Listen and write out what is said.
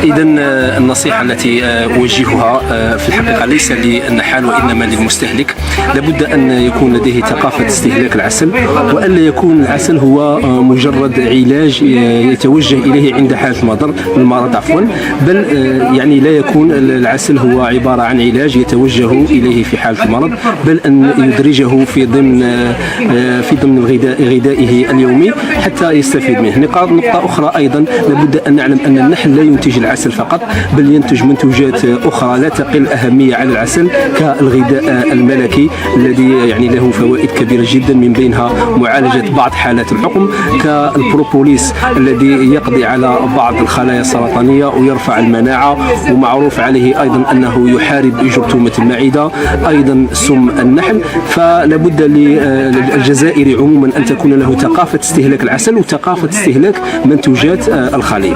إذا النصيحة التي أوجهها في الحقيقة ليس للنحال وإنما للمستهلك. لابد أن يكون لديه ثقافة استهلاك العسل، وأن لا يكون العسل هو مجرد علاج يتوجه إليه عند حالة المرض بل يعني لا يكون العسل هو عبارة عن علاج يتوجه إليه في حالة المرض، بل أن يدرجه في ضمن غذائه اليومي حتى يستفيد منه. نقطة أخرى أيضا، لابد أن نعلم أن النحل لا ينتج العسل فقط، بل ينتج منتوجات أخرى لا تقل أهمية على العسل كالغذاء الملكي الذي يعني له فوائد كبيرة جدا، من بينها معالجة بعض حالات الحقم، كالبروبوليس الذي يقضي على بعض الخلايا السرطانية ويرفع المناعة، ومعروف عليه أيضا أنه يحارب جرثومة المعدة، أيضا سم النحل. فلا بد للجزائر عموما أن تكون له ثقافة استهلاك العسل وثقافة استهلاك منتوجات الخليل.